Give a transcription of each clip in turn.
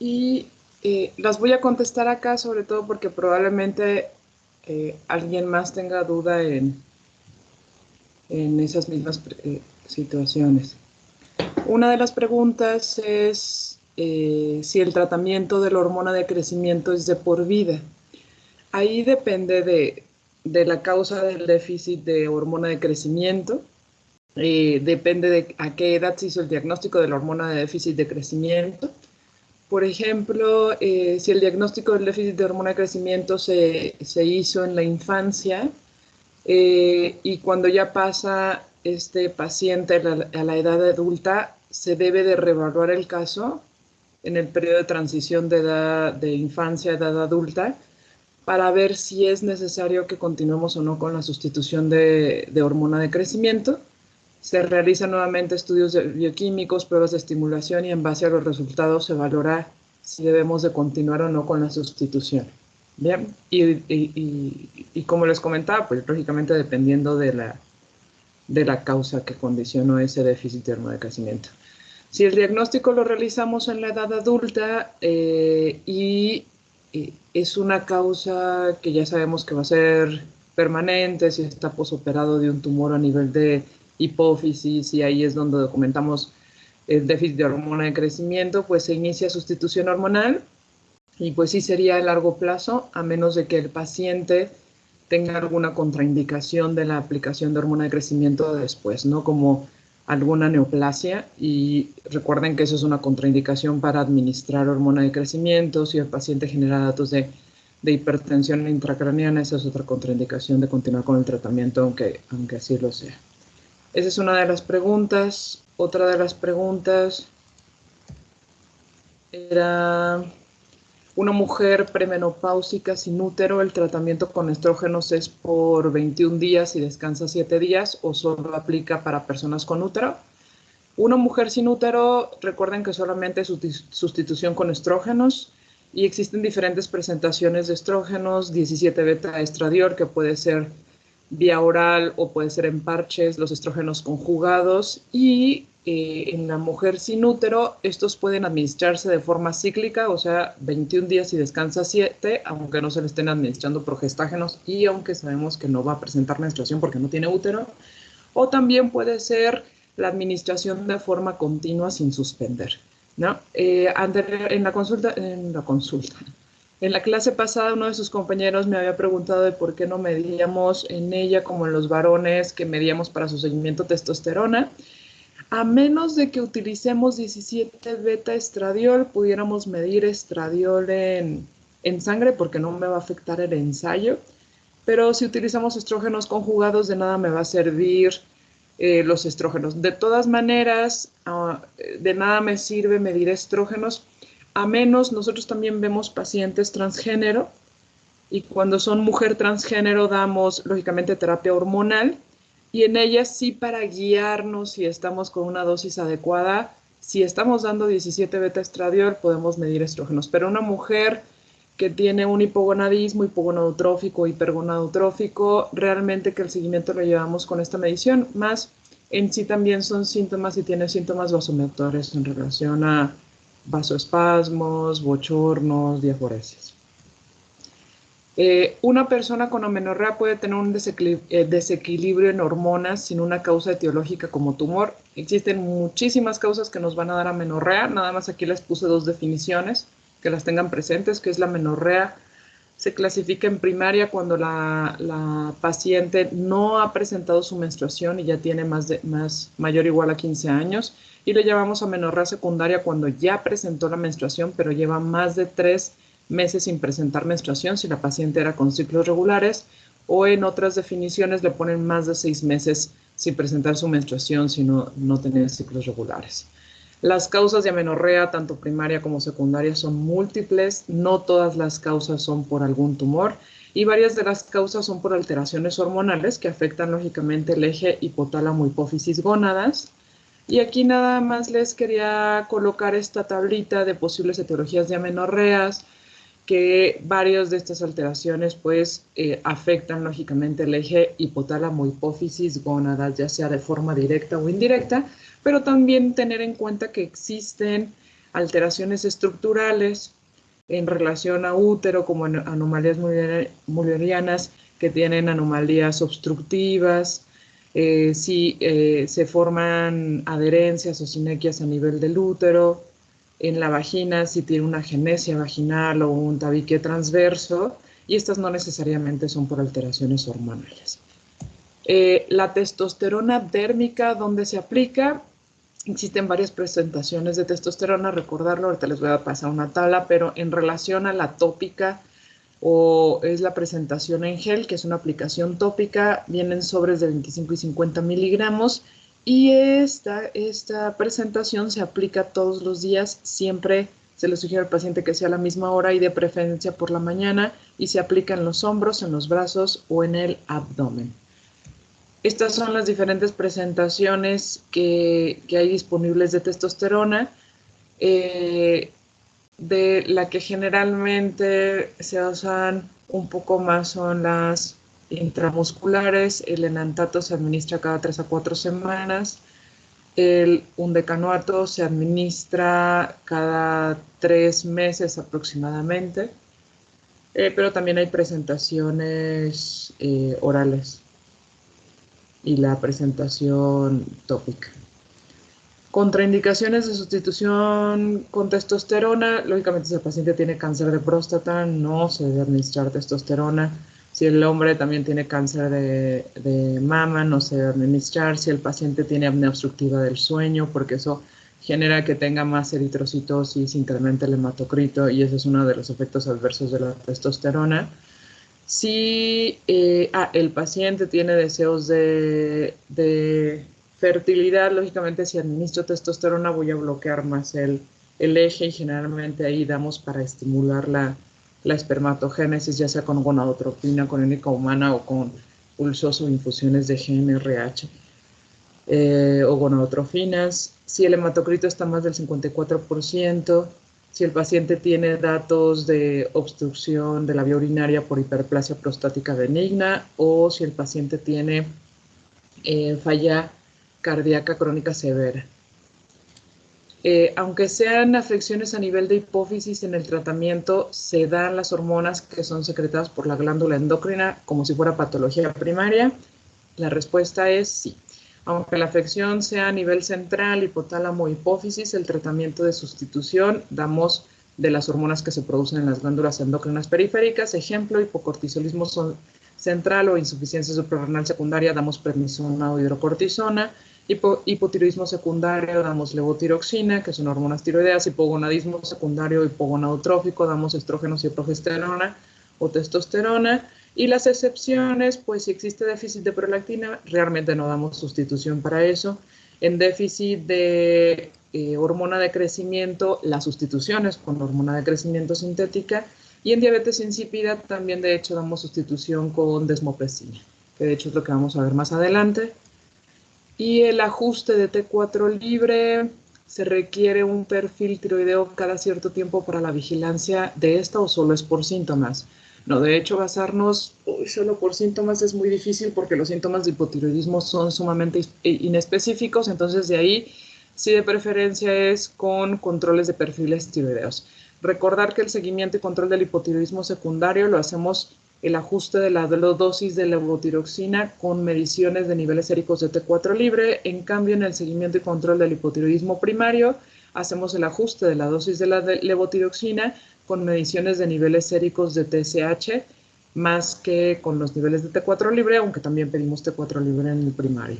y las voy a contestar acá, sobre todo porque probablemente alguien más tenga duda en esas mismas situaciones. Una de las preguntas es si el tratamiento de la hormona de crecimiento es de por vida. Ahí depende de la causa del déficit de hormona de crecimiento. Depende de a qué edad se hizo el diagnóstico de la hormona de déficit de crecimiento. Por ejemplo, si el diagnóstico del déficit de hormona de crecimiento se hizo en la infancia y cuando ya pasa este paciente a la edad adulta, se debe de reevaluar el caso en el periodo de transición de edad de infancia a edad adulta para ver si es necesario que continuemos o no con la sustitución de hormona de crecimiento. Se realizan nuevamente estudios bioquímicos, pruebas de estimulación y en base a los resultados se valora si debemos de continuar o no con la sustitución. Bien, y como les comentaba, pues lógicamente dependiendo de la causa que condicionó ese déficit de hormona de crecimiento. Si el diagnóstico lo realizamos en la edad adulta y es una causa que ya sabemos que va a ser permanente, si está posoperado de un tumor a nivel de hipófisis, y ahí es donde documentamos el déficit de hormona de crecimiento, pues se inicia sustitución hormonal y pues sí sería a largo plazo, a menos de que el paciente tenga alguna contraindicación de la aplicación de hormona de crecimiento después, ¿no? Como alguna neoplasia, y recuerden que eso es una contraindicación para administrar hormona de crecimiento. Si el paciente genera datos de hipertensión intracraneana, esa es otra contraindicación de continuar con el tratamiento, aunque así lo sea. Esa es una de las preguntas. Otra de las preguntas era: una mujer premenopáusica sin útero, ¿el tratamiento con estrógenos es por 21 días y descansa 7 días o solo aplica para personas con útero? Una mujer sin útero, recuerden que solamente sustitución con estrógenos, y existen diferentes presentaciones de estrógenos: 17 beta estradiol, que puede ser vía oral o puede ser en parches, los estrógenos conjugados, y en la mujer sin útero estos pueden administrarse de forma cíclica, o sea, 21 días y descansa 7, aunque no se le estén administrando progestágenos y aunque sabemos que no va a presentar menstruación porque no tiene útero. O también puede ser la administración de forma continua sin suspender, ¿no? En la clase pasada, uno de sus compañeros me había preguntado de por qué no medíamos en ella, como en los varones, que medíamos para su seguimiento testosterona. A menos de que utilicemos 17 beta estradiol, pudiéramos medir estradiol en sangre, porque no me va a afectar el ensayo. Pero si utilizamos estrógenos conjugados, de nada me va a servir los estrógenos. De todas maneras, de nada me sirve medir estrógenos, a menos nosotros también vemos pacientes transgénero, y cuando son mujer transgénero damos lógicamente terapia hormonal, y en ellas sí, para guiarnos si estamos con una dosis adecuada, si estamos dando 17 beta estradiol podemos medir estrógenos. Pero una mujer que tiene un hipogonadismo, hipogonadotrófico, hipergonadotrófico, realmente que el seguimiento lo llevamos con esta medición, más en sí también son síntomas y tiene síntomas vasomotores en relación a vasoespasmos, bochornos, diaforesis. Una persona con amenorrea puede tener un desequilibrio en hormonas sin una causa etiológica como tumor. Existen muchísimas causas que nos van a dar amenorrea, nada más aquí les puse dos definiciones, que las tengan presentes, que es la amenorrea. Se clasifica en primaria cuando la paciente no ha presentado su menstruación y ya tiene mayor o igual a 15 años, y le llamamos amenorrea secundaria cuando ya presentó la menstruación, pero lleva más de 3 meses sin presentar menstruación si la paciente era con ciclos regulares, o en otras definiciones le ponen más de 6 meses sin presentar su menstruación si no tener ciclos regulares. Las causas de amenorrea, tanto primaria como secundaria, son múltiples. No todas las causas son por algún tumor, y varias de las causas son por alteraciones hormonales que afectan lógicamente el eje hipotálamo-hipófisis-gónadas. Y aquí nada más les quería colocar esta tablita de posibles etiologías de amenorreas, que varias de estas alteraciones pues afectan lógicamente el eje hipotálamo-hipófisis-gónadas, ya sea de forma directa o indirecta, pero también tener en cuenta que existen alteraciones estructurales en relación a útero, como anomalías mullerianas que tienen anomalías obstructivas, si se forman adherencias o sinequias a nivel del útero, en la vagina si tiene una agenesia vaginal o un tabique transverso, y estas no necesariamente son por alteraciones hormonales. La testosterona dérmica, ¿dónde se aplica? Existen varias presentaciones de testosterona, recordarlo, ahorita les voy a pasar una tabla, pero en relación a la tópica, o es la presentación en gel, que es una aplicación tópica, vienen sobres de 25 y 50 miligramos, y esta presentación se aplica todos los días, siempre se le sugiere al paciente que sea a la misma hora y de preferencia por la mañana, y se aplica en los hombros, en los brazos o en el abdomen. Estas son las diferentes presentaciones que hay disponibles de testosterona. De la que generalmente se usan un poco más son las intramusculares. El enantato se administra cada 3 a 4 semanas. El undecanoato se administra cada 3 meses aproximadamente. Pero también hay presentaciones orales y la presentación tópica. Contraindicaciones de sustitución con testosterona. Lógicamente, si el paciente tiene cáncer de próstata, no se debe administrar testosterona. Si el hombre también tiene cáncer de mama, no se debe administrar. Si el paciente tiene apnea obstructiva del sueño, porque eso genera que tenga más eritrocitosis, incrementa el hematocrito, y ese es uno de los efectos adversos de la testosterona. Si el paciente tiene deseos de fertilidad, lógicamente si administro testosterona voy a bloquear más el eje, y generalmente ahí damos para estimular la espermatogénesis, ya sea con gonadotropina, con única humana o con pulsos o infusiones de GnRH o gonadotrofinas. Si el hematocrito está más del 54%, si el paciente tiene datos de obstrucción de la vía urinaria por hiperplasia prostática benigna, o si el paciente tiene falla cardíaca crónica severa. Aunque sean afecciones a nivel de hipófisis, en el tratamiento se dan las hormonas que son secretadas por la glándula endocrina como si fuera patología primaria. La respuesta es sí. Aunque la afección sea a nivel central, hipotálamo, hipófisis, el tratamiento de sustitución damos de las hormonas que se producen en las glándulas endocrinas periféricas. Ejemplo, hipocortisolismo central o insuficiencia suprarrenal secundaria, damos prednisona o hidrocortisona. Hipotiroidismo secundario, damos levotiroxina, que son hormonas tiroideas. Hipogonadismo secundario, hipogonadotrófico, damos estrógenos y progesterona o testosterona. Y las excepciones, pues si existe déficit de prolactina, realmente no damos sustitución para eso. En déficit de hormona de crecimiento, la sustitución es con hormona de crecimiento sintética. Y en diabetes insípida también, de hecho, damos sustitución con desmoprestina, que de hecho es lo que vamos a ver más adelante. Y el ajuste de T4 libre, se requiere un perfil tiroideo cada cierto tiempo para la vigilancia de esta, o solo es por síntomas. No, de hecho, basarnos solo por síntomas es muy difícil, porque los síntomas de hipotiroidismo son sumamente inespecíficos. Entonces, de ahí, sí, de preferencia es con controles de perfiles tiroideos. Recordar que el seguimiento y control del hipotiroidismo secundario lo hacemos el ajuste de la dosis de levotiroxina con mediciones de niveles séricos de T4 libre. En cambio, en el seguimiento y control del hipotiroidismo primario, hacemos el ajuste de la dosis de la levotiroxina con mediciones de niveles séricos de TSH, más que con los niveles de T4 libre, aunque también pedimos T4 libre en el primario.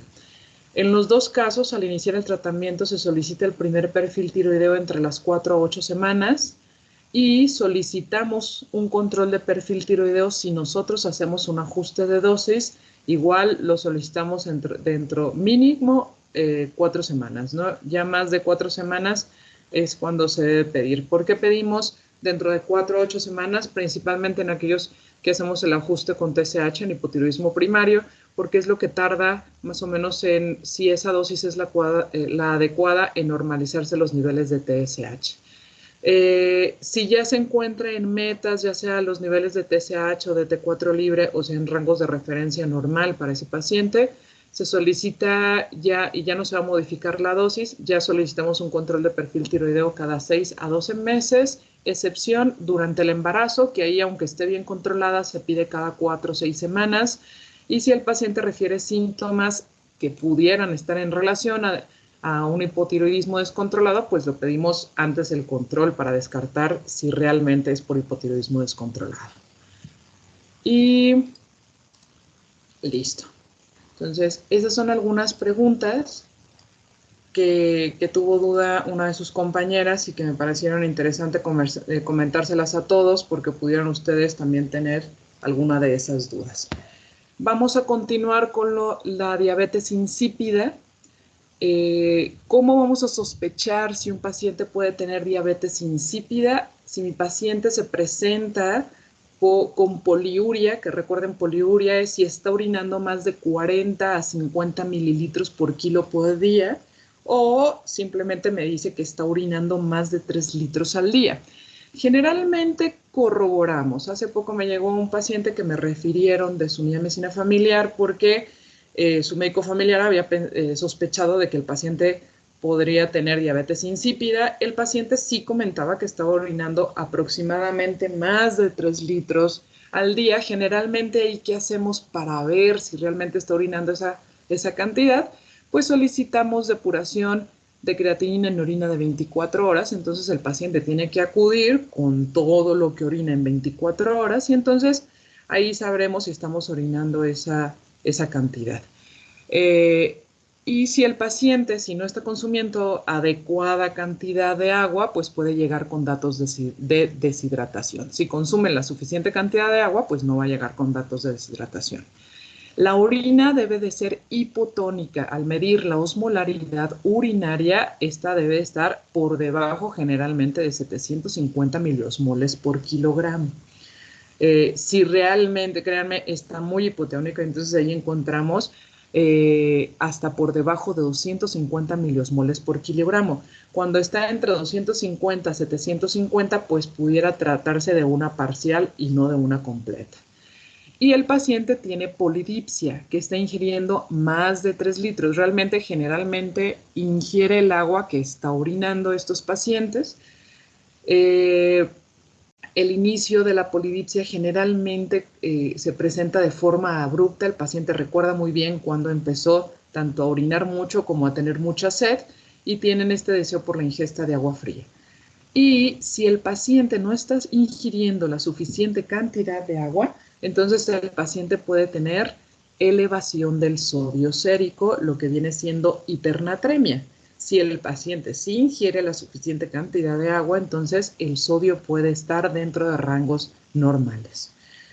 En los dos casos, al iniciar el tratamiento, se solicita el primer perfil tiroideo entre las 4 a 8 semanas, y solicitamos un control de perfil tiroideo si nosotros hacemos un ajuste de dosis. Igual lo solicitamos dentro mínimo 4 semanas, ¿no? Ya más de 4 semanas es cuando se debe pedir. ¿Por qué pedimos dentro de 4 a 8 semanas? Principalmente en aquellos que hacemos el ajuste con TSH en hipotiroidismo primario, porque es lo que tarda más o menos en, si esa dosis es la adecuada, en normalizarse los niveles de TSH. Si ya se encuentra en metas, ya sea los niveles de TSH o de T4 libre, o sea en rangos de referencia normal para ese paciente, se solicita ya, y ya no se va a modificar la dosis, ya solicitamos un control de perfil tiroideo cada 6 a 12 meses, excepción durante el embarazo, que ahí aunque esté bien controlada, se pide cada 4 o 6 semanas, y si el paciente refiere síntomas que pudieran estar en relación a un hipotiroidismo descontrolado, pues lo pedimos antes del control para descartar si realmente es por hipotiroidismo descontrolado. Y listo. Entonces, esas son algunas preguntas que tuvo duda una de sus compañeras y que me parecieron interesante comentárselas a todos porque pudieran ustedes también tener alguna de esas dudas. Vamos a continuar con la diabetes insípida. ¿Cómo vamos a sospechar si un paciente puede tener diabetes insípida? Si mi paciente se presenta con poliuria, que recuerden, poliuria es si está orinando más de 40 a 50 mililitros por kilo por día, o simplemente me dice que está orinando más de 3 litros al día. Generalmente corroboramos. Hace poco me llegó un paciente que me refirieron de su unidad de medicina familiar porque su médico familiar había sospechado de que el paciente podría tener diabetes insípida. El paciente sí comentaba que estaba orinando aproximadamente más de 3 litros al día. Generalmente, ¿y qué hacemos para ver si realmente está orinando esa cantidad? Pues solicitamos depuración de creatinina en orina de 24 horas, entonces el paciente tiene que acudir con todo lo que orina en 24 horas y entonces ahí sabremos si estamos orinando esa cantidad. Y si el paciente, si no está consumiendo adecuada cantidad de agua, pues puede llegar con datos de deshidratación. Si consume la suficiente cantidad de agua, pues no va a llegar con datos de deshidratación. La orina debe de ser hipotónica. Al medir la osmolaridad urinaria, esta debe estar por debajo generalmente de 750 miliosmoles por kilogramo. Si realmente, créanme, está muy hipotónica, entonces ahí encontramos hasta por debajo de 250 miliosmoles por kilogramo. Cuando está entre 250 y 750, pues pudiera tratarse de una parcial y no de una completa. Y el paciente tiene polidipsia, que está ingiriendo más de 3 litros. Realmente, generalmente, ingiere el agua que está orinando estos pacientes. El inicio de la polidipsia generalmente se presenta de forma abrupta. El paciente recuerda muy bien cuando empezó tanto a orinar mucho como a tener mucha sed y tienen este deseo por la ingesta de agua fría. Y si el paciente no está ingiriendo la suficiente cantidad de agua, entonces el paciente puede tener elevación del sodio sérico, lo que viene siendo hipernatremia. Si el paciente sí ingiere la suficiente cantidad de agua, entonces el sodio puede estar dentro de rangos normales.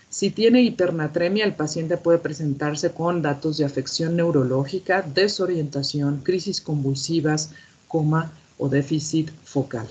Si tiene hipernatremia, el paciente puede presentarse con datos de afección neurológica, desorientación, crisis convulsivas, coma o déficit focal.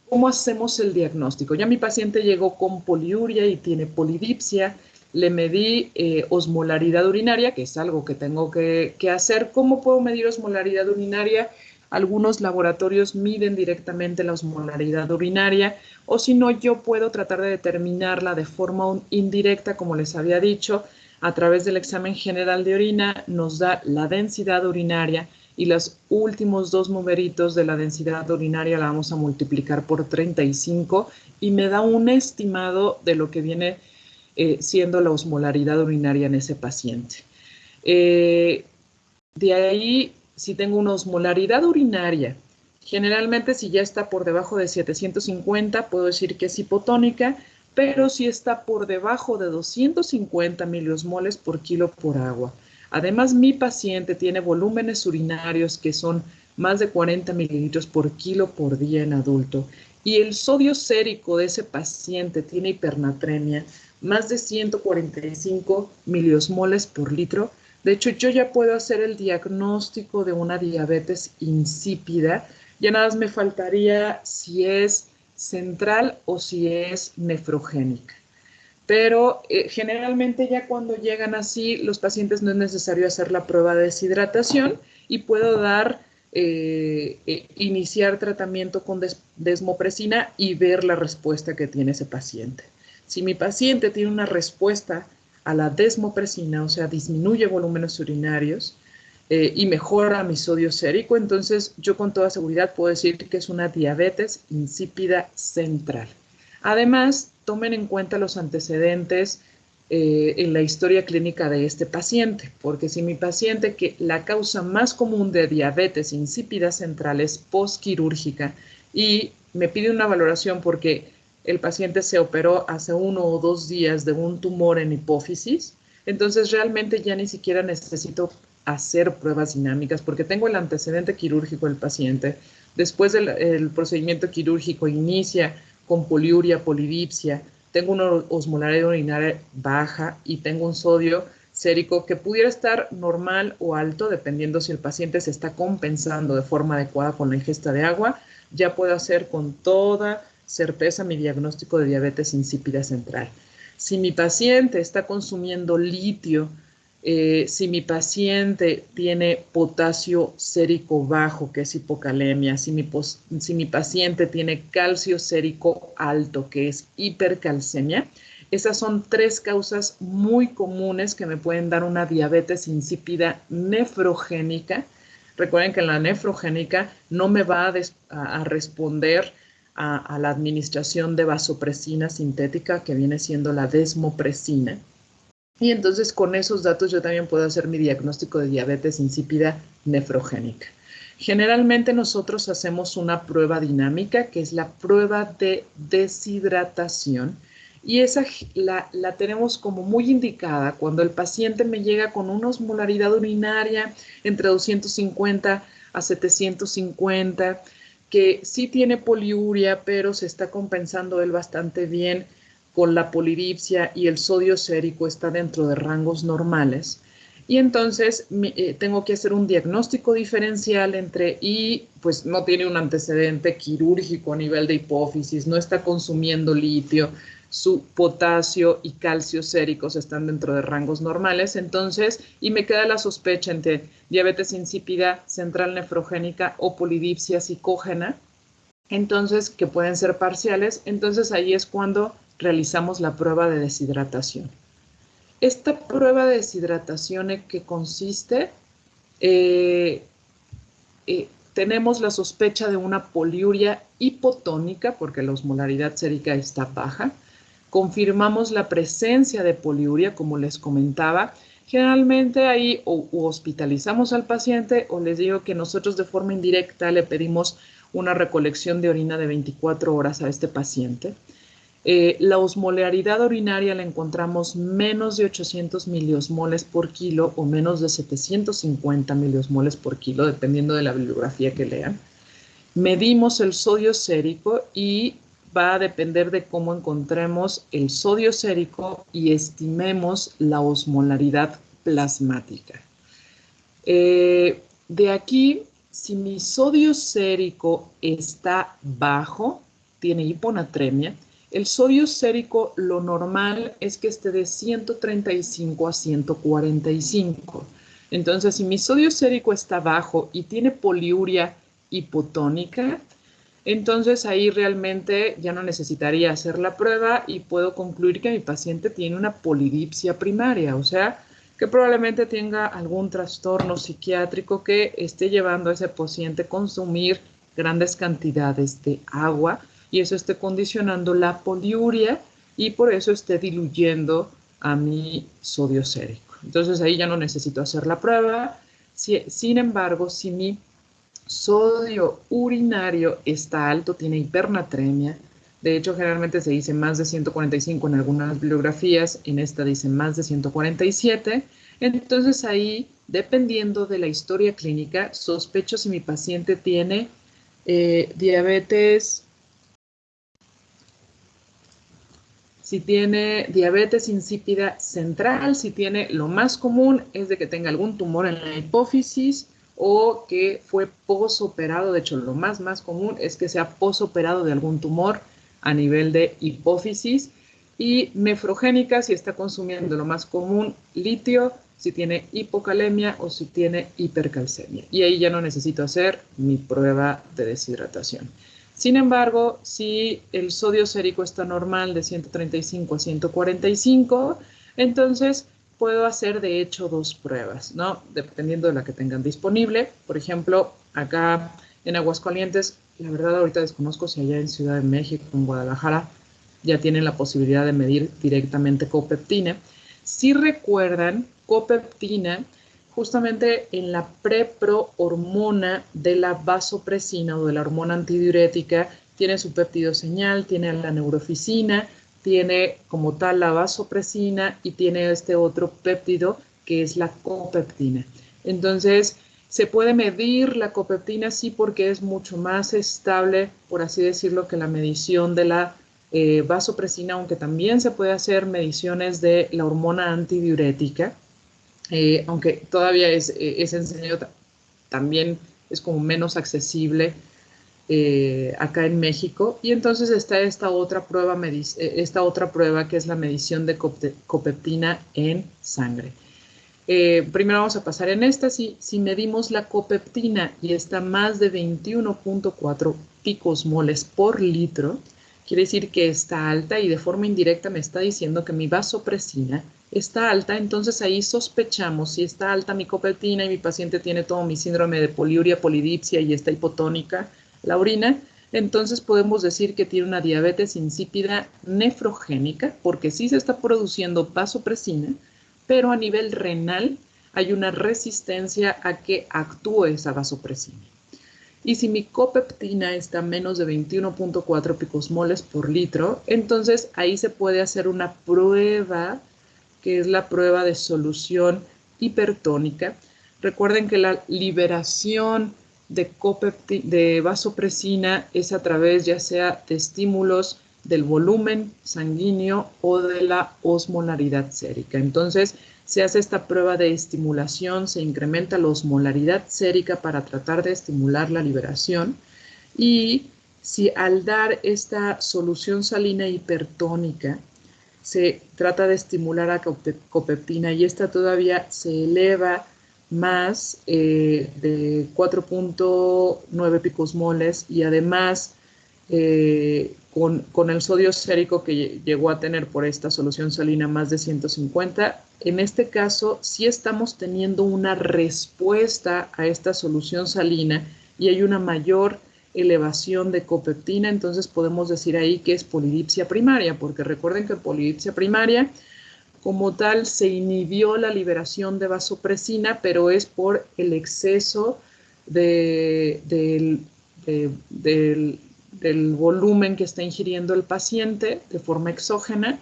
¿Cómo hacemos el diagnóstico? Ya mi paciente llegó con poliuria y tiene polidipsia. Le medí osmolaridad urinaria, que es algo que tengo que hacer. ¿Cómo puedo medir osmolaridad urinaria? Algunos laboratorios miden directamente la osmolaridad urinaria, o si no, yo puedo tratar de determinarla de forma indirecta, como les había dicho, a través del examen general de orina, nos da la densidad urinaria y los últimos dos numeritos de la densidad urinaria la vamos a multiplicar por 35 y me da un estimado de lo que viene siendo la osmolaridad urinaria en ese paciente. De ahí, si tengo una osmolaridad urinaria, generalmente si ya está por debajo de 750, puedo decir que es hipotónica, pero si está por debajo de 250 miliosmoles por kilo por agua. Además, mi paciente tiene volúmenes urinarios que son más de 40 mililitros por kilo por día en adulto y el sodio sérico de ese paciente tiene hipernatremia, más de 145 miliosmoles por litro. De hecho, yo ya puedo hacer el diagnóstico de una diabetes insípida. Ya nada más me faltaría si es central o si es nefrogénica. Pero generalmente ya cuando llegan así, los pacientes no es necesario hacer la prueba de deshidratación y puedo iniciar tratamiento con desmopresina y ver la respuesta que tiene ese paciente. Si mi paciente tiene una respuesta a la desmopresina, o sea, disminuye volúmenes urinarios y mejora mi sodio sérico. Entonces, yo con toda seguridad puedo decir que es una diabetes insípida central. Además, tomen en cuenta los antecedentes en la historia clínica de este paciente, porque si mi paciente, que la causa más común de diabetes insípida central es postquirúrgica y me pide una valoración porque el paciente se operó hace 1 o 2 días de un tumor en hipófisis, entonces realmente ya ni siquiera necesito hacer pruebas dinámicas porque tengo el antecedente quirúrgico del paciente. Después del procedimiento quirúrgico inicia con poliuria, polidipsia, tengo una osmolaridad urinaria baja y tengo un sodio sérico que pudiera estar normal o alto, dependiendo si el paciente se está compensando de forma adecuada con la ingesta de agua, ya puedo hacer con toda certeza mi diagnóstico de diabetes insípida central. Si mi paciente está consumiendo litio, si mi paciente tiene potasio sérico bajo, que es hipocalemia, si mi paciente tiene calcio sérico alto, que es hipercalcemia, esas son 3 causas muy comunes que me pueden dar una diabetes insípida nefrogénica. Recuerden que la nefrogénica no me va a responder a la administración de vasopresina sintética, que viene siendo la desmopresina. Y entonces con esos datos yo también puedo hacer mi diagnóstico de diabetes insípida nefrogénica. Generalmente nosotros hacemos una prueba dinámica, que es la prueba de deshidratación, y esa la tenemos como muy indicada cuando el paciente me llega con una osmolaridad urinaria entre 250 a 750, que sí tiene poliuria, pero se está compensando él bastante bien con la polidipsia y el sodio sérico está dentro de rangos normales. Y entonces tengo que hacer un diagnóstico diferencial y pues no tiene un antecedente quirúrgico a nivel de hipófisis, no está consumiendo litio, su potasio y calcio séricos están dentro de rangos normales, entonces, y me queda la sospecha entre diabetes insípida central nefrogénica o polidipsia psicógena, entonces, que pueden ser parciales, entonces ahí es cuando realizamos la prueba de deshidratación. Esta prueba de deshidratación en que consiste, tenemos la sospecha de una poliuria hipotónica, porque la osmolaridad sérica está baja. Confirmamos la presencia de poliuria, como les comentaba. Generalmente ahí o hospitalizamos al paciente o les digo que nosotros de forma indirecta le pedimos una recolección de orina de 24 horas a este paciente. La osmolaridad urinaria la encontramos menos de 800 miliosmoles por kilo o menos de 750 miliosmoles por kilo, dependiendo de la bibliografía que lean. Medimos el sodio sérico y va a depender de cómo encontremos el sodio sérico y estimemos la osmolaridad plasmática. De aquí, si mi sodio sérico está bajo, tiene hiponatremia, el sodio sérico lo normal es que esté de 135 a 145. Entonces, si mi sodio sérico está bajo y tiene poliuria hipotónica, entonces ahí realmente ya no necesitaría hacer la prueba y puedo concluir que mi paciente tiene una polidipsia primaria, o sea, que probablemente tenga algún trastorno psiquiátrico que esté llevando a ese paciente a consumir grandes cantidades de agua y eso esté condicionando la poliuria y por eso esté diluyendo a mi sodio sérico. Entonces ahí ya no necesito hacer la prueba. Sin embargo, si mi sodio urinario está alto, tiene hipernatremia, de hecho generalmente se dice más de 145 en algunas bibliografías, en esta dice más de 147, entonces ahí, dependiendo de la historia clínica, sospecho si mi paciente tiene diabetes, si tiene diabetes insípida central, si tiene, lo más común es de que tenga algún tumor en la hipófisis o que fue posoperado. De hecho, lo más común es que sea posoperado de algún tumor a nivel de hipófisis. Y nefrogénica, si está consumiendo lo más común, litio, si tiene hipocalemia o si tiene hipercalcemia. Y ahí ya no necesito hacer mi prueba de deshidratación. Sin embargo, si el sodio sérico está normal de 135 a 145, Entonces, puedo hacer de hecho 2 pruebas, ¿no? Dependiendo de la que tengan disponible. Por ejemplo, acá en Aguascalientes, la verdad ahorita desconozco si allá en Ciudad de México, en Guadalajara, ya tienen la posibilidad de medir directamente copeptina. Si recuerdan, copeptina, justamente en la preprohormona de la vasopresina o de la hormona antidiurética, tiene su péptido señal, tiene la neuroficina, tiene como tal la vasopresina y tiene este otro péptido que es la copeptina. Entonces, se puede medir la copeptina sí porque es mucho más estable, por así decirlo, que la medición de la vasopresina, aunque también se puede hacer mediciones de la hormona antidiurética, aunque todavía ese ensayo también es como menos accesible acá en México. Y entonces está esta otra prueba que es la medición de copeptina en sangre. Primero vamos a pasar en esta. Si medimos la copeptina y está más de 21.4 picosmoles por litro, quiere decir que está alta y de forma indirecta me está diciendo que mi vasopresina está alta. Entonces ahí sospechamos si está alta mi copeptina y mi paciente tiene todo mi síndrome de poliuria, polidipsia y está hipotónica la orina, entonces podemos decir que tiene una diabetes insípida nefrogénica porque sí se está produciendo vasopresina, pero a nivel renal hay una resistencia a que actúe esa vasopresina. Y si mi copeptina está menos de 21.4 picosmoles por litro, entonces ahí se puede hacer una prueba que es la prueba de solución hipertónica. Recuerden que la liberación de vasopresina es a través ya sea de estímulos del volumen sanguíneo o de la osmolaridad sérica. Entonces, se hace esta prueba de estimulación, se incrementa la osmolaridad sérica para tratar de estimular la liberación. Y si al dar esta solución salina hipertónica, se trata de estimular a copeptina y esta todavía se eleva más de 4.9 picosmoles y además con el sodio sérico que llegó a tener por esta solución salina más de 150, en este caso sí estamos teniendo una respuesta a esta solución salina y hay una mayor elevación de copeptina, entonces podemos decir ahí que es polidipsia primaria, porque recuerden que en polidipsia primaria como tal se inhibió la liberación de vasopresina, pero es por el exceso del volumen que está ingiriendo el paciente de forma exógena,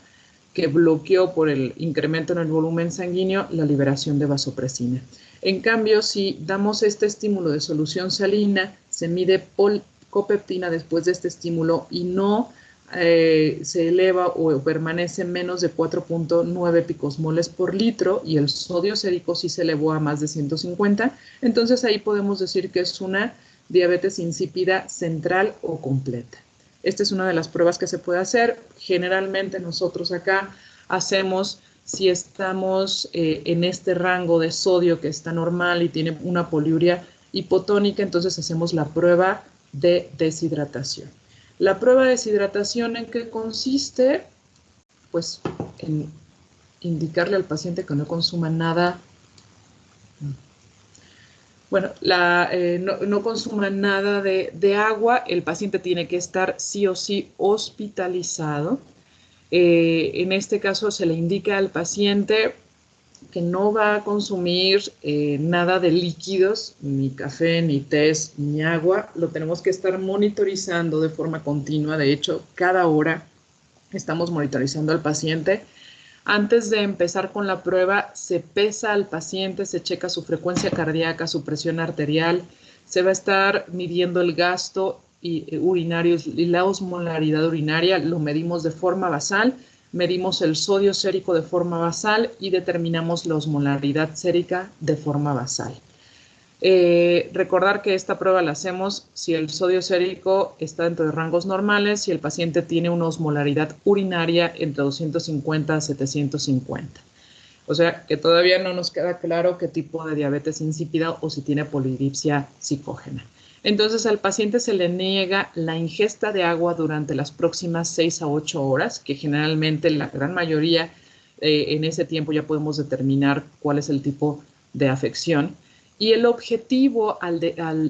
que bloqueó por el incremento en el volumen sanguíneo la liberación de vasopresina. En cambio, si damos este estímulo de solución salina, se mide copeptina después de este estímulo y no se eleva o permanece menos de 4.9 picosmoles por litro y el sodio sérico sí se elevó a más de 150, entonces ahí podemos decir que es una diabetes insípida central o completa. Esta es una de las pruebas que se puede hacer. Generalmente nosotros acá hacemos, si estamos en este rango de sodio que está normal y tiene una poliuria hipotónica, entonces hacemos la prueba de deshidratación. La prueba de deshidratación, ¿en qué consiste? Pues en indicarle al paciente que no consuma nada. Bueno, no consuma nada de agua, el paciente tiene que estar sí o sí hospitalizado. En este caso se le indica al paciente que no va a consumir nada de líquidos, ni café, ni té, ni agua. Lo tenemos que estar monitorizando de forma continua. De hecho, cada hora estamos monitorizando al paciente. Antes de empezar con la prueba, se pesa al paciente, se checa su frecuencia cardíaca, su presión arterial, se va a estar midiendo el gasto urinario y la osmolaridad urinaria, lo medimos de forma basal, medimos el sodio sérico de forma basal y determinamos la osmolaridad sérica de forma basal. Recordar que esta prueba la hacemos si el sodio sérico está dentro de rangos normales, si el paciente tiene una osmolaridad urinaria entre 250 a 750. O sea, que todavía no nos queda claro qué tipo de diabetes insípida o si tiene polidipsia psicógena. Entonces, al paciente se le niega la ingesta de agua durante las próximas 6 a 8 horas, que generalmente la gran mayoría En ese tiempo ya podemos determinar cuál es el tipo de afección. Y el objetivo al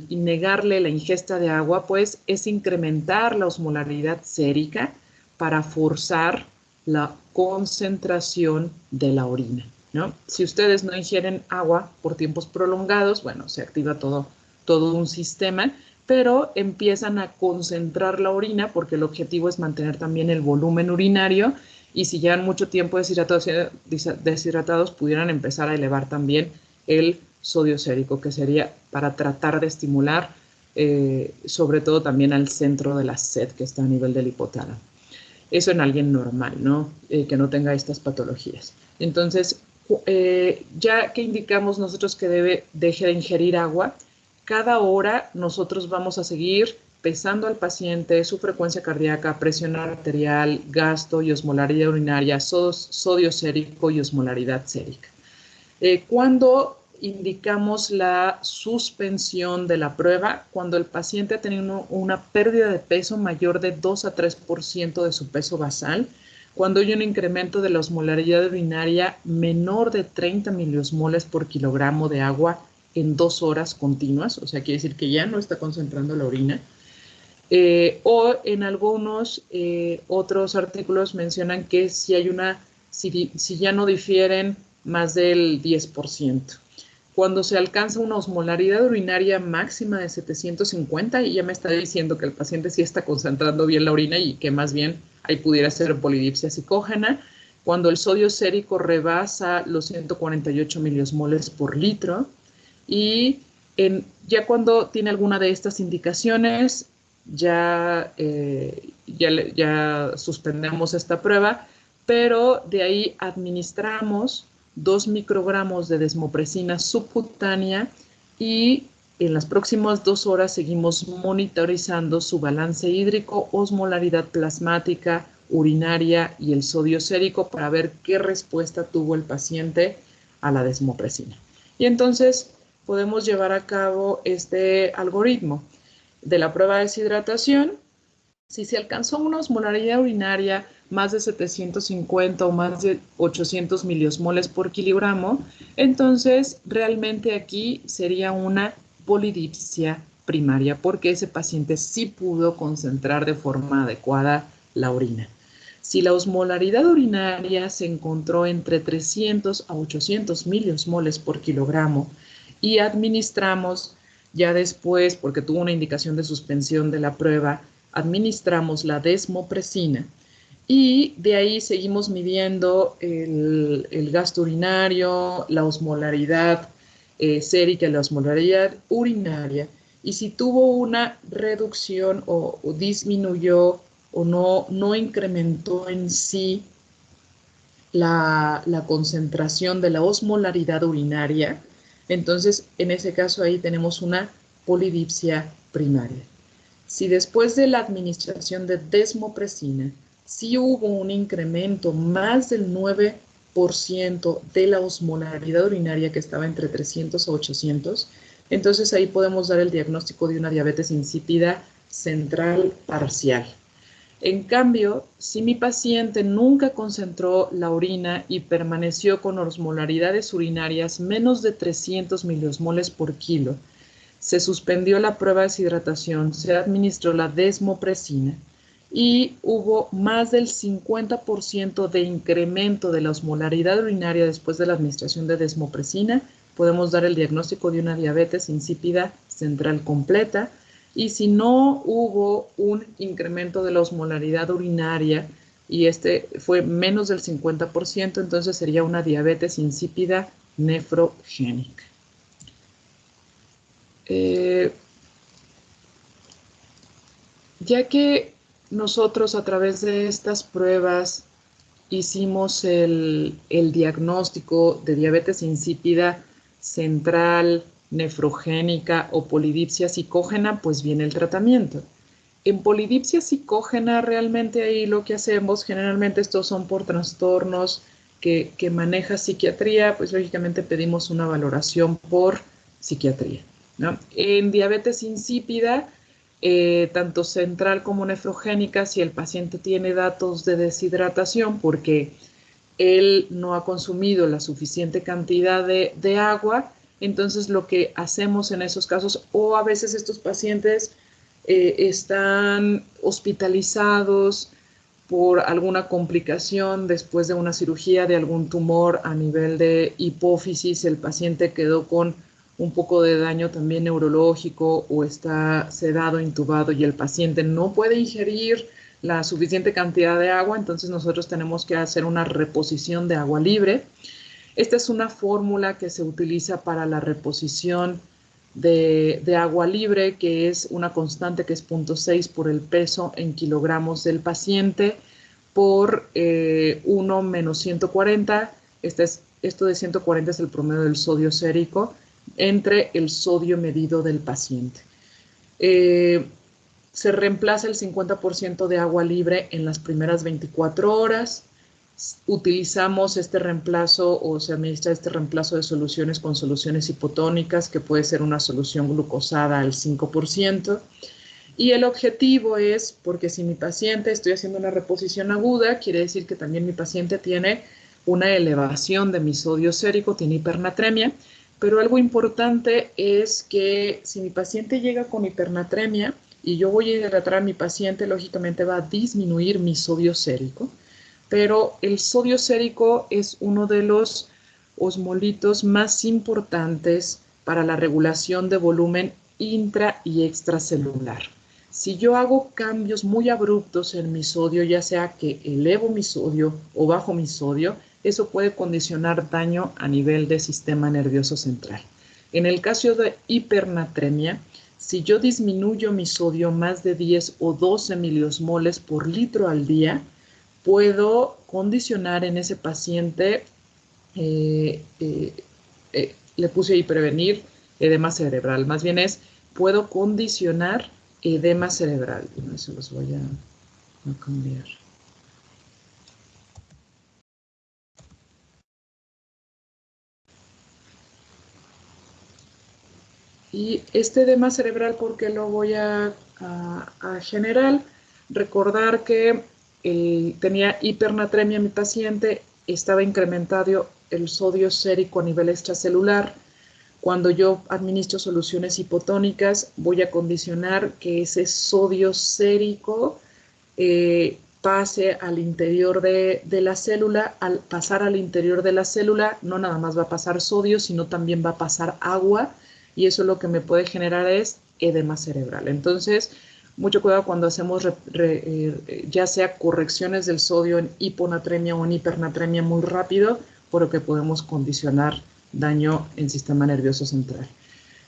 negarle la ingesta de agua, pues, es incrementar la osmolaridad sérica para forzar la concentración de la orina, ¿no? Si ustedes no ingieren agua por tiempos prolongados, bueno, se activa todo un sistema, pero empiezan a concentrar la orina porque el objetivo es mantener también el volumen urinario, y si llevan mucho tiempo deshidratados pudieran empezar a elevar también el sodio sérico, que sería para tratar de estimular sobre todo también al centro de la sed, que está a nivel del hipotálamo. Eso en alguien normal, ¿no? Que no tenga estas patologías. Entonces, ya que indicamos nosotros que deje de ingerir agua, cada hora nosotros vamos a seguir pesando al paciente, su frecuencia cardíaca, presión arterial, gasto y osmolaridad urinaria, sodio sérico y osmolaridad sérica. Cuando indicamos la suspensión de la prueba, cuando el paciente ha tenido una pérdida de peso mayor de 2 a 3% de su peso basal, cuando hay un incremento de la osmolaridad urinaria menor de 30 miliosmoles por kilogramo de agua en 2 horas continuas, o sea, quiere decir que ya no está concentrando la orina. O en algunos otros artículos mencionan que si ya no difieren más del 10%. Cuando se alcanza una osmolaridad urinaria máxima de 750, y ya me está diciendo que el paciente sí está concentrando bien la orina y que más bien ahí pudiera ser polidipsia psicógena. Cuando el sodio sérico rebasa los 148 miliosmoles por litro, y ya cuando tiene alguna de estas indicaciones, ya suspendemos esta prueba, pero de ahí administramos 2 microgramos de desmopresina subcutánea, y en las próximas 2 horas seguimos monitorizando su balance hídrico, osmolaridad plasmática, urinaria y el sodio sérico para ver qué respuesta tuvo el paciente a la desmopresina. Y entonces podemos llevar a cabo este algoritmo de la prueba de deshidratación. Si se alcanzó una osmolaridad urinaria más de 750 o más de 800 miliosmoles por kilogramo, entonces realmente aquí sería una polidipsia primaria, porque ese paciente sí pudo concentrar de forma adecuada la orina. Si la osmolaridad urinaria se encontró entre 300 a 800 miliosmoles por kilogramo y administramos ya después, porque tuvo una indicación de suspensión de la prueba, administramos la desmopresina, y de ahí seguimos midiendo el gasto urinario, la osmolaridad sérica, la osmolaridad urinaria, y si tuvo una reducción o disminuyó o no incrementó en sí la concentración de la osmolaridad urinaria, entonces en ese caso ahí tenemos una polidipsia primaria. Si después de la administración de desmopresina sí hubo un incremento más del 9% de la osmolaridad urinaria, que estaba entre 300 a 800, entonces ahí podemos dar el diagnóstico de una diabetes insípida central parcial. En cambio, si mi paciente nunca concentró la orina y permaneció con osmolaridades urinarias menos de 300 miliosmoles por kilo, se suspendió la prueba de deshidratación, se administró la desmopresina y hubo más del 50% de incremento de la osmolaridad urinaria después de la administración de desmopresina, podemos dar el diagnóstico de una diabetes insípida central completa. Y si no hubo un incremento de la osmolaridad urinaria y este fue menos del 50%, entonces sería una diabetes insípida nefrogénica. Ya que nosotros a través de estas pruebas hicimos el diagnóstico de diabetes insípida central, nefrogénica o polidipsia psicógena, pues viene el tratamiento. En polidipsia psicógena realmente ahí lo que hacemos, generalmente estos son por trastornos que maneja psiquiatría, pues lógicamente pedimos una valoración por psiquiatría, ¿no? En diabetes insípida, tanto central como nefrogénica, si el paciente tiene datos de deshidratación, porque él no ha consumido la suficiente cantidad de agua, entonces lo que hacemos en esos casos, o a veces estos pacientes están hospitalizados por alguna complicación después de una cirugía de algún tumor a nivel de hipófisis, el paciente quedó con un poco de daño también neurológico o está sedado, intubado y el paciente no puede ingerir la suficiente cantidad de agua, entonces nosotros tenemos que hacer una reposición de agua libre. Esta es una fórmula que se utiliza para la reposición de agua libre, que es una constante que es 0.6 por el peso en kilogramos del paciente por 1 menos 140. Esto de 140 es el promedio del sodio sérico entre el sodio medido del paciente. Se reemplaza el 50% de agua libre en las primeras 24 horas. Utilizamos este reemplazo o se administra este reemplazo de soluciones con soluciones hipotónicas, que puede ser una solución glucosada al 5%. Y el objetivo es, porque si mi paciente, estoy haciendo una reposición aguda, quiere decir que también mi paciente tiene una elevación de mi sodio sérico, tiene hipernatremia, pero algo importante es que si mi paciente llega con hipernatremia y yo voy a hidratar a mi paciente, lógicamente va a disminuir mi sodio sérico, pero el sodio sérico es uno de los osmolitos más importantes para la regulación de volumen intra y extracelular. Si yo hago cambios muy abruptos en mi sodio, ya sea que elevo mi sodio o bajo mi sodio, eso puede condicionar daño a nivel del sistema nervioso central. En el caso de hipernatremia, si yo disminuyo mi sodio más de 10 o 12 miliosmoles por litro al día, puedo condicionar en ese paciente, le puse ahí prevenir edema cerebral, más bien es, puedo condicionar edema cerebral. Se los voy a cambiar. Y este edema cerebral, ¿por qué lo voy a generar? Recordar que tenía hipernatremia mi paciente, estaba incrementado el sodio sérico a nivel extracelular. Cuando yo administro soluciones hipotónicas, voy a condicionar que ese sodio sérico pase al interior de la célula. Al pasar al interior de la célula, no nada más va a pasar sodio, sino también va a pasar agua, y eso lo que me puede generar es edema cerebral. Entonces, mucho cuidado cuando hacemos ya sea correcciones del sodio en hiponatremia o en hipernatremia muy rápido, porque podemos condicionar daño en sistema nervioso central.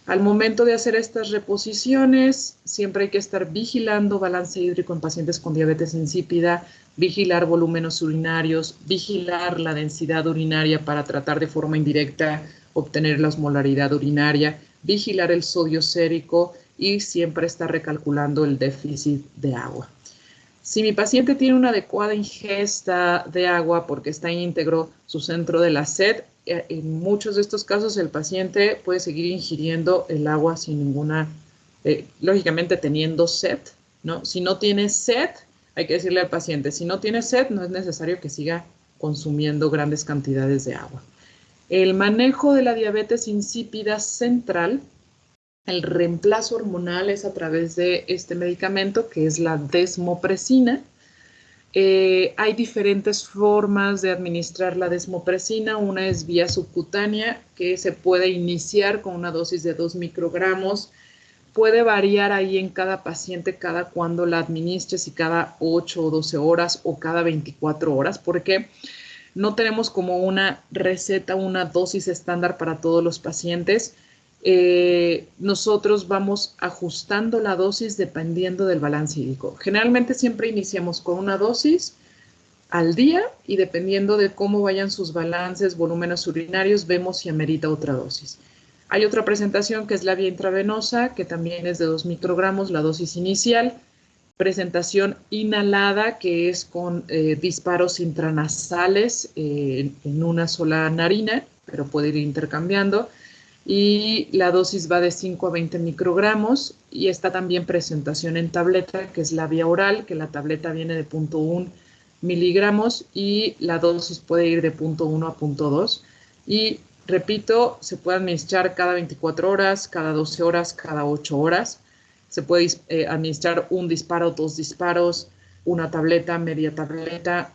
Al momento de hacer estas reposiciones, siempre hay que estar vigilando balance hídrico en pacientes con diabetes insípida, vigilar volúmenes urinarios, vigilar la densidad urinaria para tratar de forma indirecta obtener la osmolaridad urinaria, vigilar el sodio sérico y siempre estar recalculando el déficit de agua. Si mi paciente tiene una adecuada ingesta de agua porque está íntegro su centro de la sed, en muchos de estos casos el paciente puede seguir ingiriendo el agua sin ninguna, lógicamente teniendo sed, ¿no? Si no tiene sed, hay que decirle al paciente, si no tiene sed, no es necesario que siga consumiendo grandes cantidades de agua. El manejo de la diabetes insípida central, el reemplazo hormonal es a través de este medicamento que es la desmopresina. Hay diferentes formas de administrar la desmopresina. Una es vía subcutánea, que se puede iniciar con una dosis de 2 microgramos. Puede variar ahí en cada paciente, cada cuando la administres, si cada 8 o 12 horas o cada 24 horas, porque no tenemos como una receta, una dosis estándar para todos los pacientes. Nosotros vamos ajustando la dosis dependiendo del balance hídrico. Generalmente siempre iniciamos con una dosis al día y dependiendo de cómo vayan sus balances, volúmenes urinarios, vemos si amerita otra dosis. Hay otra presentación que es la vía intravenosa, que también es de 2 microgramos, la dosis inicial. Presentación inhalada, que es con disparos intranasales en una sola narina, pero puede ir intercambiando. Y la dosis va de 5 a 20 microgramos. Y está también presentación en tableta, que es la vía oral, que la tableta viene de 0.1 miligramos y la dosis puede ir de 0.1 a 0.2. Y repito, se puede administrar cada 24 horas, cada 12 horas, cada 8 horas. Se puede administrar un disparo, 2 disparos, una tableta, media tableta.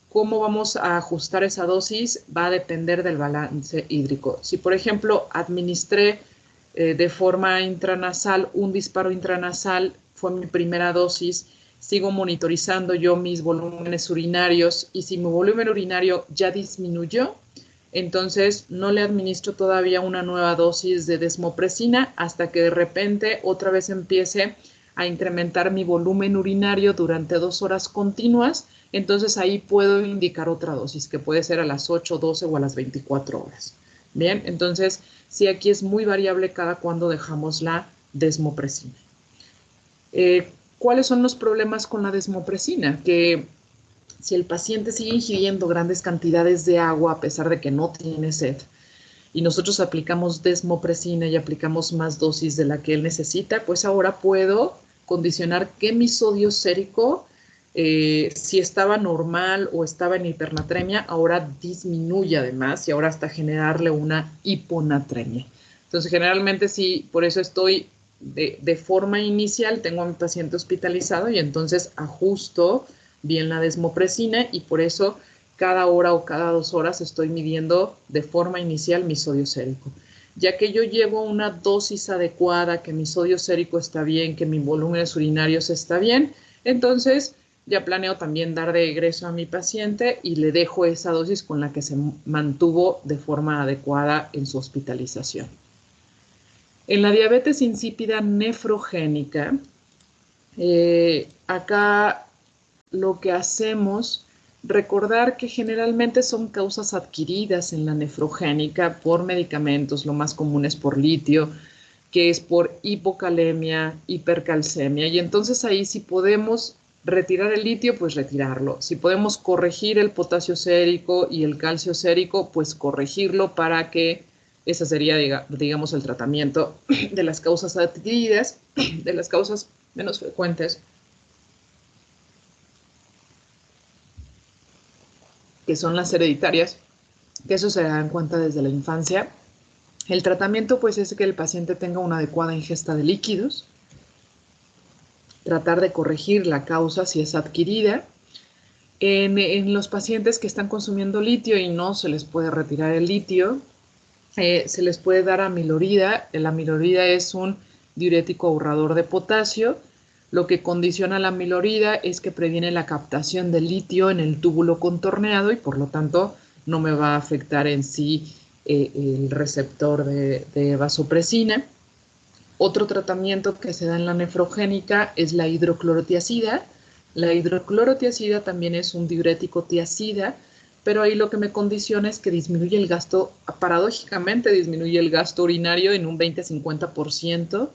¿Cómo vamos a ajustar esa dosis? Va a depender del balance hídrico. Si, por ejemplo, administré de forma intranasal un disparo intranasal, fue mi primera dosis, sigo monitorizando yo mis volúmenes urinarios y si mi volumen urinario ya disminuyó, entonces no le administro todavía una nueva dosis de desmopresina hasta que de repente otra vez empiece a incrementar mi volumen urinario durante 2 horas continuas. Entonces ahí puedo indicar otra dosis que puede ser a las 8, 12 o a las 24 horas. Bien, entonces sí, aquí es muy variable cada cuando dejamos la desmopresina. ¿Cuáles son los problemas con la desmopresina? Que si el paciente sigue ingiriendo grandes cantidades de agua a pesar de que no tiene sed y nosotros aplicamos desmopresina y aplicamos más dosis de la que él necesita, pues ahora puedo condicionar que mi sodio sérico, si estaba normal o estaba en hipernatremia, ahora disminuye además y ahora hasta generarle una hiponatremia. Entonces, generalmente sí, por eso estoy de forma inicial, tengo a mi paciente hospitalizado y entonces ajusto bien la desmopresina y por eso cada hora o cada 2 horas estoy midiendo de forma inicial mi sodio sérico. Ya que yo llevo una dosis adecuada, que mi sodio sérico está bien, que mi volúmenes urinarios está bien, entonces ya planeo también dar de egreso a mi paciente y le dejo esa dosis con la que se mantuvo de forma adecuada en su hospitalización. En la diabetes insípida nefrogénica, acá lo que hacemos, recordar que generalmente son causas adquiridas en la nefrogénica por medicamentos, lo más común es por litio, que es por hipocalemia, hipercalcemia, y entonces ahí si podemos retirar el litio, pues retirarlo. Si podemos corregir el potasio sérico y el calcio sérico, pues corregirlo para que ese sería, digamos, el tratamiento de las causas adquiridas, de las causas menos frecuentes, que son las hereditarias, que eso se dan cuenta desde la infancia. El tratamiento pues es que el paciente tenga una adecuada ingesta de líquidos, tratar de corregir la causa si es adquirida. En los pacientes que están consumiendo litio y no se les puede retirar el litio, se les puede dar amilorida. La amilorida es un diurético ahorrador de potasio. Lo que condiciona la amilorida es que previene la captación de litio en el túbulo contorneado y por lo tanto no me va a afectar en sí el receptor de vasopresina. Otro tratamiento que se da en la nefrogénica es la hidroclorotiazida. La hidroclorotiazida también es un diurético tiazida, pero ahí lo que me condiciona es que disminuye el gasto, paradójicamente disminuye el gasto urinario en un 20-50%.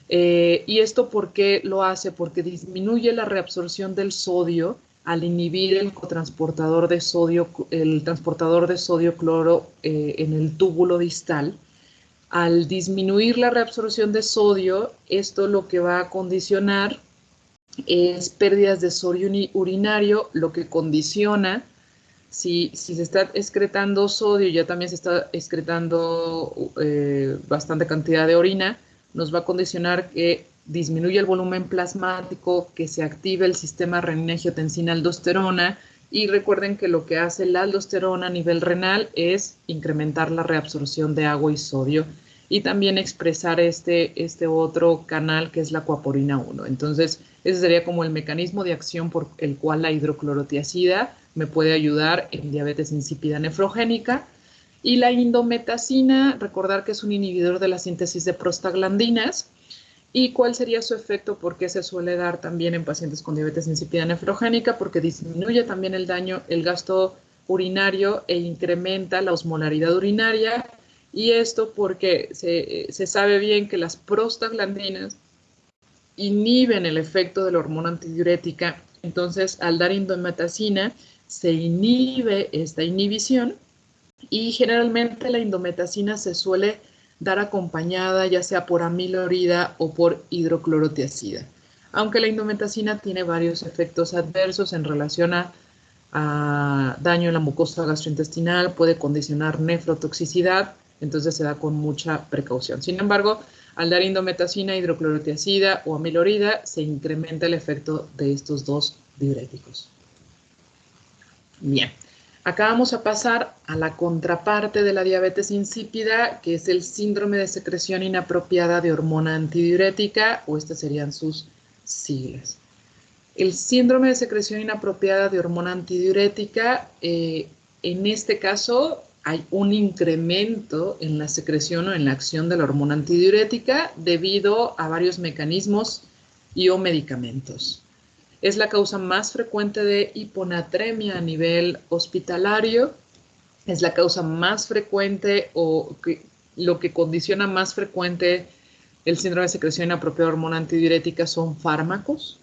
¿Y esto por qué lo hace? Porque disminuye la reabsorción del sodio al inhibir el cotransportador de sodio, el transportador de sodio cloro en el túbulo distal. Al disminuir la reabsorción de sodio, esto lo que va a condicionar es pérdidas de sodio urinario, lo que condiciona, si se está excretando sodio, ya también se está excretando bastante cantidad de orina, nos va a condicionar que disminuya el volumen plasmático, que se active el sistema renin-angiotensina-aldosterona, y recuerden que lo que hace la aldosterona a nivel renal es incrementar la reabsorción de agua y sodio y también expresar este otro canal que es la acuaporina 1. Entonces, ese sería como el mecanismo de acción por el cual la hidroclorotiazida me puede ayudar en diabetes insípida nefrogénica. Y la indometacina, recordar que es un inhibidor de la síntesis de prostaglandinas. ¿Y cuál sería su efecto? ¿Por qué se suele dar también en pacientes con diabetes insípida nefrogénica? Porque disminuye también el daño, el gasto urinario e incrementa la osmolaridad urinaria. Y esto porque se sabe bien que las prostaglandinas inhiben el efecto de la hormona antidiurética. Entonces, al dar indometacina, se inhibe esta inhibición y generalmente la indometacina se suele dar acompañada ya sea por amilorida o por hidroclorotiazida. aunque la indometacina tiene varios efectos adversos en relación a daño en la mucosa gastrointestinal, puede condicionar nefrotoxicidad, entonces se da con mucha precaución. Sin embargo, al dar indometacina, hidroclorotiazida o amilorida, se incrementa el efecto de estos dos diuréticos. Bien, acá vamos a pasar a la contraparte de la diabetes insípida, que es el síndrome de secreción inapropiada de hormona antidiurética, o estas serían sus siglas. El síndrome de secreción inapropiada de hormona antidiurética, en este caso hay un incremento en la secreción o en la acción de la hormona antidiurética debido a varios mecanismos y o medicamentos. Es la causa más frecuente de hiponatremia a nivel hospitalario, es la causa más frecuente o lo que condiciona más frecuente el síndrome de secreción inapropiada de hormona antidiurética son fármacos.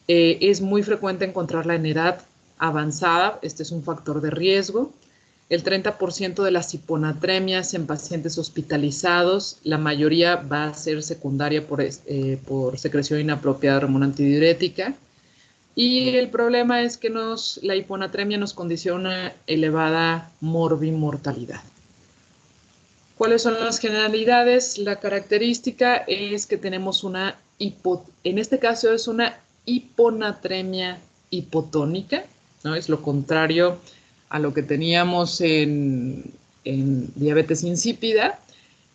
Es muy frecuente encontrarla en edad avanzada, este es un factor de riesgo. El 30% de las hiponatremias en pacientes hospitalizados, la mayoría va a ser secundaria por secreción inapropiada de hormona antidiurética. Y el problema es que la hiponatremia nos condiciona elevada morbimortalidad. ¿Cuáles son las generalidades? La característica es que tenemos en este caso es una hiponatremia hipotónica, ¿no? Es lo contrario a lo que teníamos en diabetes insípida.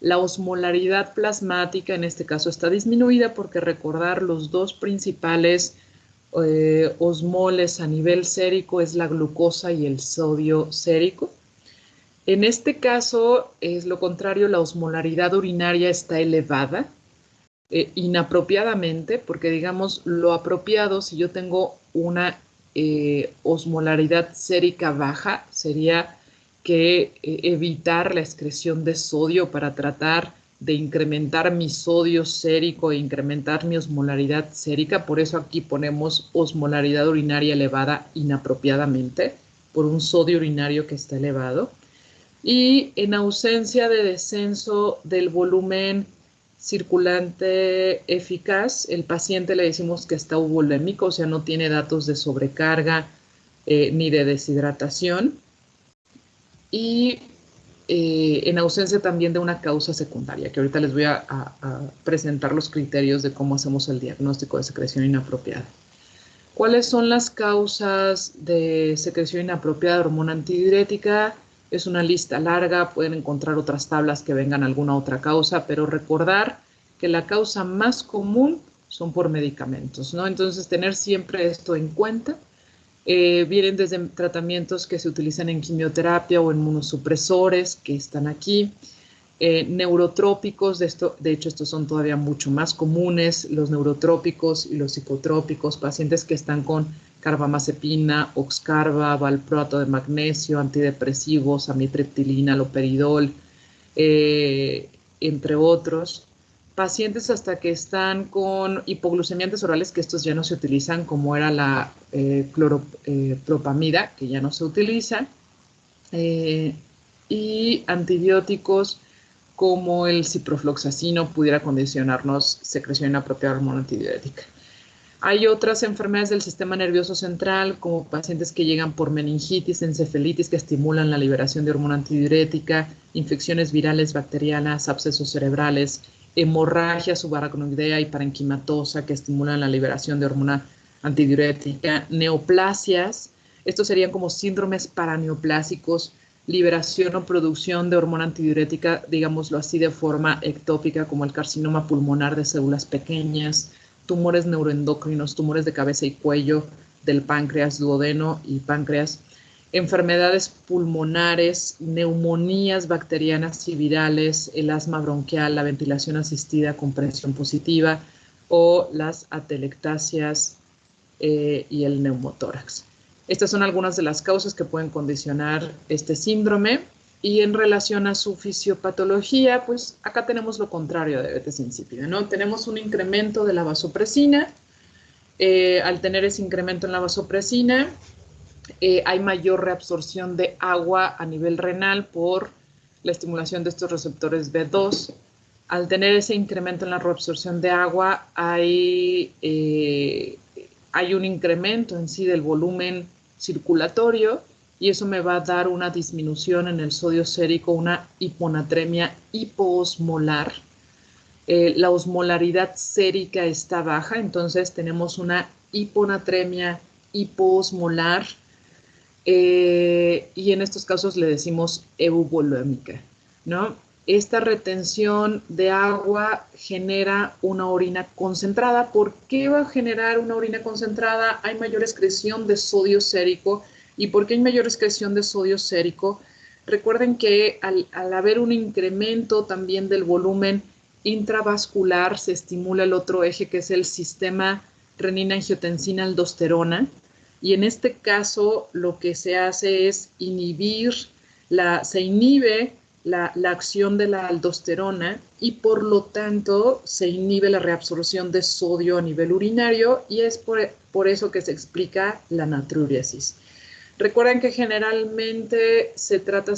La osmolaridad plasmática en este caso está disminuida porque recordar los dos principales osmoles a nivel sérico es la glucosa y el sodio sérico. En este caso es lo contrario, la osmolaridad urinaria está elevada, inapropiadamente, porque digamos lo apropiado, si yo tengo una osmolaridad sérica baja, sería que evitar la excreción de sodio para tratar de incrementar mi sodio sérico e incrementar mi osmolaridad sérica. Por eso aquí ponemos osmolaridad urinaria elevada inapropiadamente, por un sodio urinario que está elevado. Y en ausencia de descenso del volumen circulante eficaz, el paciente le decimos que está euvolémico, o sea, no tiene datos de sobrecarga ni de deshidratación. Y en ausencia también de una causa secundaria, que ahorita les voy a presentar los criterios de cómo hacemos el diagnóstico de secreción inapropiada. ¿Cuáles son las causas de secreción inapropiada de hormona antidiurética? Es una lista larga, pueden encontrar otras tablas que vengan alguna otra causa, pero recordar que la causa más común son por medicamentos, ¿no? Entonces, tener siempre esto en cuenta. Vienen desde tratamientos que se utilizan en quimioterapia o en inmunosupresores que están aquí. Neurotrópicos, de hecho estos son todavía mucho más comunes, los neurotrópicos y los psicotrópicos, pacientes que están con carbamazepina, oxcarba, valproato de magnesio, antidepresivos, amitriptilina, loperidol, entre otros. Pacientes hasta que están con hipoglucemiantes orales, que estos ya no se utilizan, como era la propamida, que ya no se utiliza, y antibióticos como el ciprofloxacino pudiera condicionarnos secreción inapropiada de hormona antidiurética. Hay otras enfermedades del sistema nervioso central, como pacientes que llegan por meningitis, encefalitis, que estimulan la liberación de hormona antidiurética, infecciones virales, bacterianas, abscesos cerebrales, hemorragia subaracnoidea y parenquimatosa, que estimulan la liberación de hormona antidiurética, neoplasias, estos serían como síndromes paraneoplásicos, liberación o producción de hormona antidiurética, digámoslo así, de forma ectópica, como el carcinoma pulmonar de células pequeñas, tumores neuroendocrinos, tumores de cabeza y cuello, del páncreas, duodeno y páncreas, enfermedades pulmonares, neumonías bacterianas y virales, el asma bronquial, la ventilación asistida con presión positiva o las atelectasias y el neumotórax. Estas son algunas de las causas que pueden condicionar este síndrome. Y en relación a su fisiopatología, pues acá tenemos lo contrario de diabetes insípida, ¿no? Tenemos un incremento de la vasopresina. Al tener ese incremento en la vasopresina, hay mayor reabsorción de agua a nivel renal por la estimulación de estos receptores B2. al tener ese incremento en la reabsorción de agua, hay un incremento en sí del volumen circulatorio y eso me va a dar una disminución en el sodio sérico, una hiponatremia hipoosmolar. La osmolaridad sérica está baja, entonces tenemos una hiponatremia hipoosmolar y en estos casos le decimos euvolémica, ¿no? Esta retención de agua genera una orina concentrada. ¿Por qué va a generar una orina concentrada? Hay mayor excreción de sodio sérico. ¿Y por qué hay mayor excreción de sodio sérico? Recuerden que al haber un incremento también del volumen intravascular, se estimula el otro eje que es el sistema renina-angiotensina-aldosterona. Y en este caso lo que se hace es se inhibe la acción de la aldosterona y por lo tanto se inhibe la reabsorción de sodio a nivel urinario y es por eso que se explica la natriuresis. Recuerden que generalmente se trata,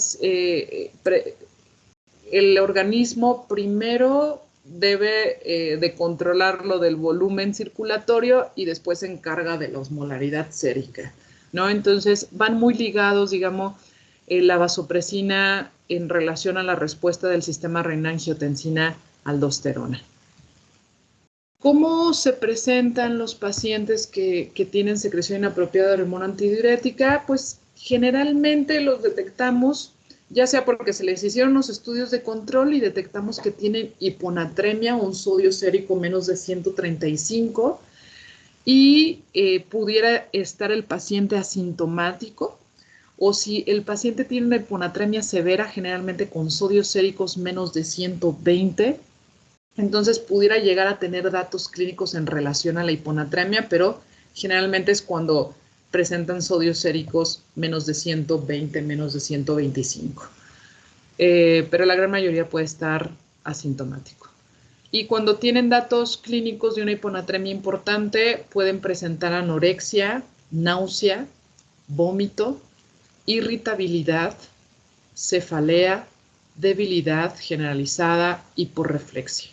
el organismo primero debe de controlar lo del volumen circulatorio y después se encarga de la osmolaridad sérica, ¿no? Entonces van muy ligados, digamos, la vasopresina en relación a la respuesta del sistema renina-angiotensina-aldosterona. ¿Cómo se presentan los pacientes que tienen secreción inapropiada de hormona antidiurética? Pues generalmente los detectamos ya sea porque se les hicieron los estudios de control y detectamos que tienen hiponatremia, un sodio sérico menos de 135, y pudiera estar el paciente asintomático, o si el paciente tiene una hiponatremia severa, generalmente con sodios séricos menos de 120, entonces pudiera llegar a tener datos clínicos en relación a la hiponatremia, pero generalmente es cuando presentan sodios séricos menos de 120, menos de 125. Pero la gran mayoría puede estar asintomático. Y cuando tienen datos clínicos de una hiponatremia importante, pueden presentar anorexia, náusea, vómito, irritabilidad, cefalea, debilidad generalizada, hiporreflexia.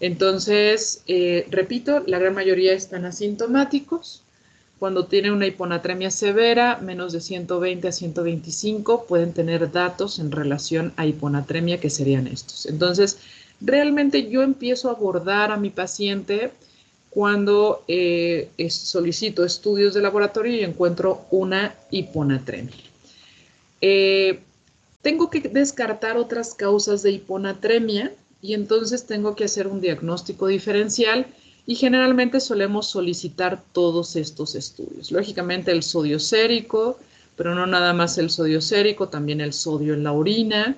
Entonces, repito, la gran mayoría están asintomáticos. Cuando tienen una hiponatremia severa, menos de 120 a 125, pueden tener datos en relación a hiponatremia que serían estos. Entonces, realmente yo empiezo a abordar a mi paciente cuando solicito estudios de laboratorio y encuentro una hiponatremia. Tengo que descartar otras causas de hiponatremia y entonces tengo que hacer un diagnóstico diferencial y generalmente solemos solicitar todos estos estudios. Lógicamente el sodio sérico, pero no nada más el sodio sérico, también el sodio en la orina,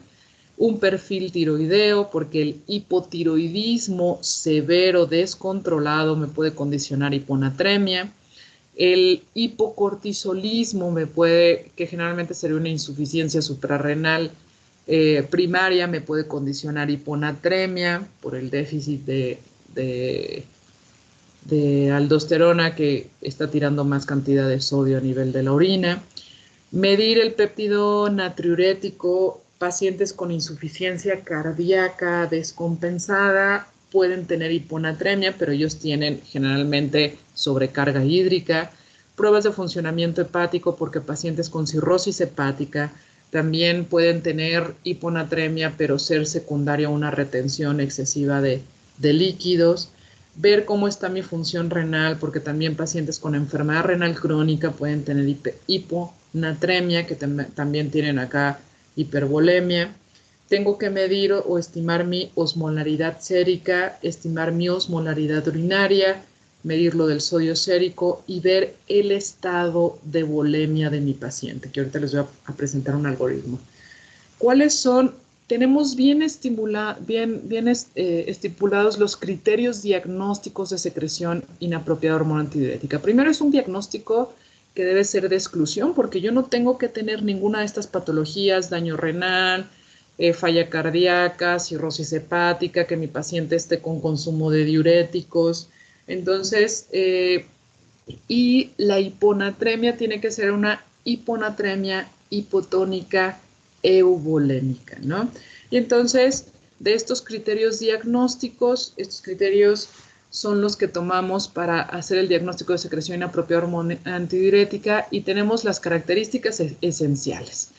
un perfil tiroideo, porque el hipotiroidismo severo descontrolado me puede condicionar hiponatremia. El hipocortisolismo que generalmente sería una insuficiencia suprarrenal primaria, me puede condicionar hiponatremia por el déficit de aldosterona que está tirando más cantidad de sodio a nivel de la orina. Medir el péptido natriurético, pacientes con insuficiencia cardíaca descompensada pueden tener hiponatremia, pero ellos tienen generalmente sobrecarga hídrica. Pruebas de funcionamiento hepático, porque pacientes con cirrosis hepática también pueden tener hiponatremia, pero ser secundaria a una retención excesiva de líquidos. Ver cómo está mi función renal, porque también pacientes con enfermedad renal crónica pueden tener hiponatremia, que también tienen acá hipervolemia. Tengo que medir o estimar mi osmolaridad sérica, estimar mi osmolaridad urinaria, medir lo del sodio sérico y ver el estado de volemia de mi paciente, que ahorita les voy a presentar un algoritmo. ¿Cuáles son? Tenemos bien estipulados los criterios diagnósticos de secreción inapropiada de hormona antidiurética. Primero es un diagnóstico que debe ser de exclusión, porque yo no tengo que tener ninguna de estas patologías, daño renal, falla cardíaca, cirrosis hepática, que mi paciente esté con consumo de diuréticos. Entonces, y la hiponatremia tiene que ser una hiponatremia hipotónica euvolémica, ¿no? Y entonces De estos criterios diagnósticos, estos criterios son los que tomamos para hacer el diagnóstico de secreción inapropiada de hormona antidiurética y tenemos las características esenciales.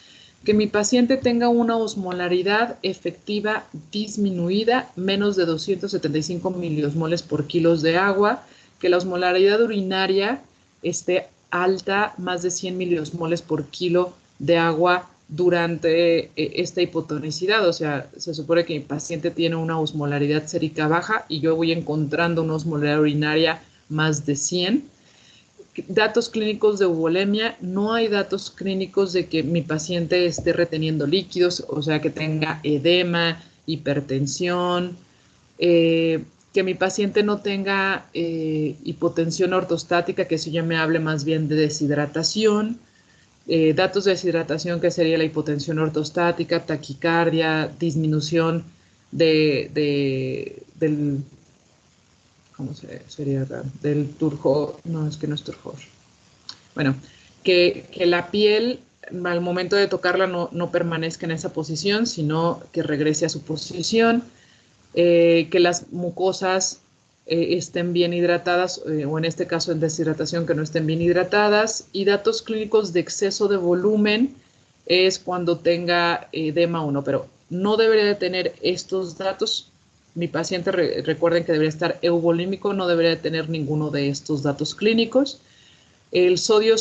Que mi paciente tenga una osmolaridad efectiva disminuida, menos de 275 miliosmoles por kilos de agua, que la osmolaridad urinaria esté alta, más de 100 miliosmoles por kilo de agua durante esta hipotonicidad. O sea, se supone que mi paciente tiene una osmolaridad sérica baja y yo voy encontrando una osmolaridad urinaria más de 100. Datos clínicos de eubolemia, no hay datos clínicos de que mi paciente esté reteniendo líquidos, o sea, que tenga edema, hipertensión, que mi paciente no tenga hipotensión ortostática, que eso ya me hable más bien de deshidratación. Datos de deshidratación, que sería la hipotensión ortostática, taquicardia, disminución del ¿cómo sería? Del turgor, no, es que no es turgor. Bueno, que la piel al momento de tocarla no permanezca en esa posición, sino que regrese a su posición, que las mucosas estén bien hidratadas, o en este caso en deshidratación que no estén bien hidratadas, y datos clínicos de exceso de volumen es cuando tenga edema o no, pero no debería de tener estos datos. Mi paciente, recuerden que debería estar euvolímico, no debería de tener ninguno de estos datos clínicos. El sodio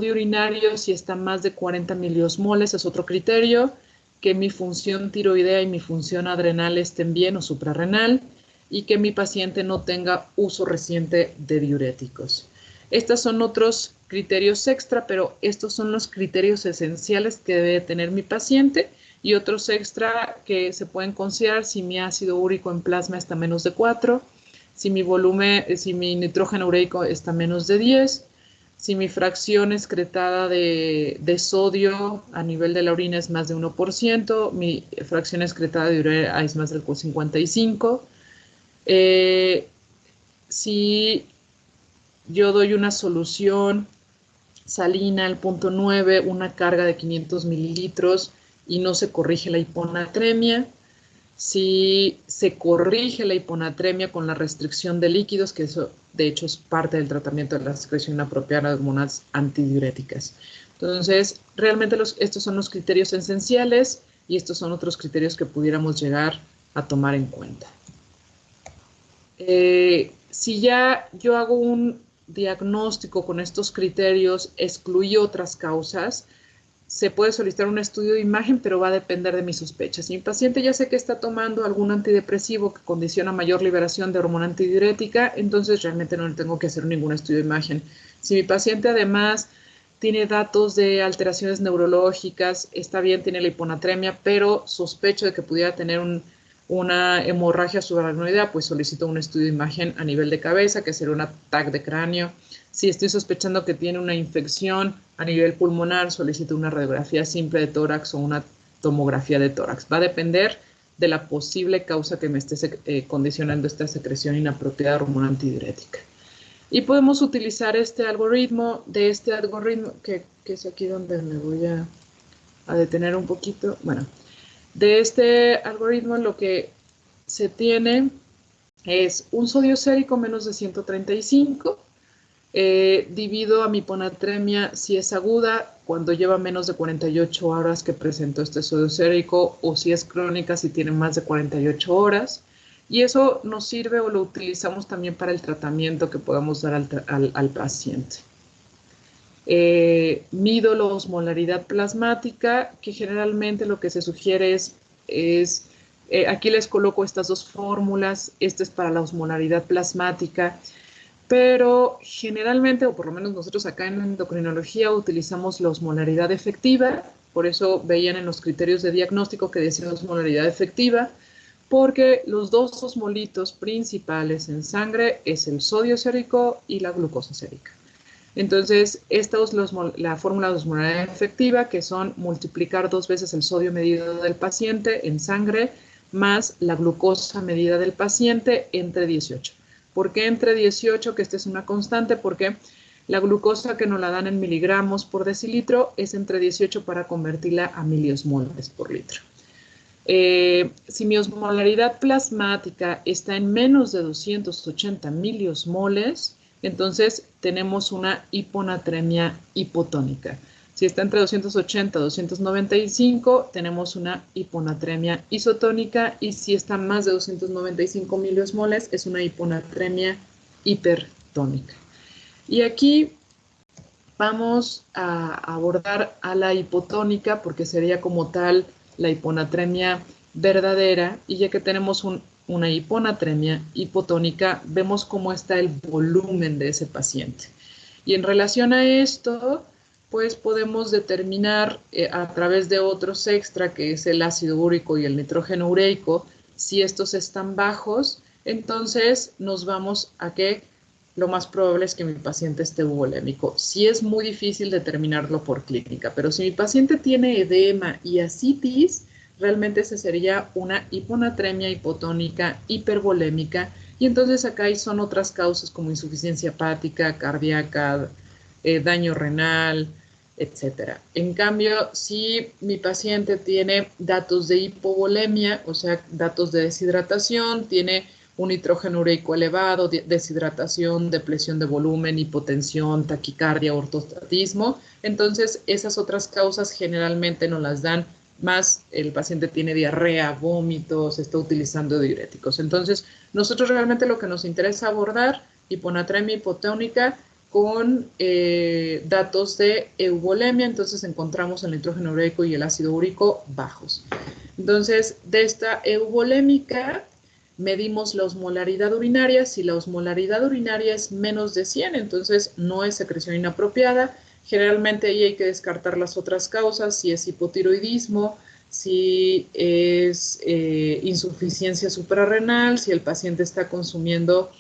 urinario, si está más de 40 miliosmoles, es otro criterio. Que mi función tiroidea y mi función adrenal estén bien o suprarrenal, y que mi paciente no tenga uso reciente de diuréticos. Estos son otros criterios extra, pero estos son los criterios esenciales que debe tener mi paciente, y otros extra que se pueden considerar: si mi ácido úrico en plasma está menos de 4, si mi nitrógeno ureico está menos de 10, si mi fracción excretada de sodio a nivel de la orina es más de 1%, mi fracción excretada de urea es más del 55%, si yo doy una solución salina al 0.9, una carga de 500 mililitros y no se corrige la hiponatremia, si se corrige la hiponatremia con la restricción de líquidos, que eso de hecho es parte del tratamiento de la secreción inapropiada de hormonas antidiuréticas. Entonces, realmente estos son los criterios esenciales, y estos son otros criterios que pudiéramos llegar a tomar en cuenta. Si ya yo hago un diagnóstico con estos criterios, excluí otras causas, se puede solicitar un estudio de imagen, pero va a depender de mis sospechas. Si mi paciente ya sé que está tomando algún antidepresivo que condiciona mayor liberación de hormona antidiurética, entonces realmente no le tengo que hacer ningún estudio de imagen. Si mi paciente además tiene datos de alteraciones neurológicas, está bien, tiene la hiponatremia, pero sospecho de que pudiera tener una hemorragia subaracnoidea, pues solicito un estudio de imagen a nivel de cabeza, que sería un TAC de cráneo. Si estoy sospechando que tiene una infección a nivel pulmonar, solicito una radiografía simple de tórax o una tomografía de tórax. Va a depender de la posible causa que me esté condicionando esta secreción inapropiada de hormona antidiurética. Y podemos utilizar este algoritmo, que es aquí donde me voy a detener un poquito. Bueno, de este algoritmo lo que se tiene es un sodio sérico menos de 135, divido a mi hiponatremia si es aguda, cuando lleva menos de 48 horas que presentó este sodio sérico, o si es crónica, si tiene más de 48 horas. Y eso nos sirve o lo utilizamos también para el tratamiento que podamos dar al paciente. Mido la osmolaridad plasmática, que generalmente lo que se sugiere es aquí les coloco estas dos fórmulas. Esta es para la osmolaridad plasmática, pero generalmente, o por lo menos nosotros acá en endocrinología, utilizamos la osmolaridad efectiva. Por eso veían en los criterios de diagnóstico que decía osmolaridad efectiva, porque los dos osmolitos principales en sangre es el sodio sérico y la glucosa sérica. Entonces, esta es la fórmula de osmolaridad efectiva, que son multiplicar 2 veces el sodio medido del paciente en sangre más la glucosa medida del paciente entre 18. ¿Por qué entre 18? Que esta es una constante, porque la glucosa que nos la dan en miligramos por decilitro es entre 18 para convertirla a miliosmoles por litro. Si mi osmolaridad plasmática está en menos de 280 miliosmoles, entonces tenemos una hiponatremia hipotónica. Si está entre 280 y 295, tenemos una hiponatremia isotónica, y si está más de 295 miliosmoles, es una hiponatremia hipertónica. Y aquí vamos a abordar a la hipotónica, porque sería como tal la hiponatremia verdadera, y ya que tenemos una hiponatremia hipotónica, vemos cómo está el volumen de ese paciente. Y en relación a esto, pues podemos determinar a través de otros extra, que es el ácido úrico y el nitrógeno ureico, si estos están bajos, entonces nos vamos a que lo más probable es que mi paciente esté euvolémico. Sí es muy difícil determinarlo por clínica, pero si mi paciente tiene edema y ascitis, realmente esa sería una hiponatremia hipotónica hipervolémica, y entonces acá son otras causas como insuficiencia hepática, cardíaca, daño renal, etcétera. En cambio, si mi paciente tiene datos de hipovolemia, o sea, datos de deshidratación, tiene un nitrógeno ureico elevado, deshidratación, depresión de volumen, hipotensión, taquicardia, ortostatismo, entonces esas otras causas generalmente nos las dan más el paciente tiene diarrea, vómitos, está utilizando diuréticos. Entonces, nosotros realmente lo que nos interesa abordar, hiponatremia hipotónica con datos de euvolemia, entonces encontramos el nitrógeno ureico y el ácido úrico bajos. Entonces, de esta euvolémica, medimos la osmolaridad urinaria. Si la osmolaridad urinaria es menos de 100, entonces no es secreción inapropiada. Generalmente ahí hay que descartar las otras causas, si es hipotiroidismo, si es insuficiencia suprarrenal, si el paciente está consumiendo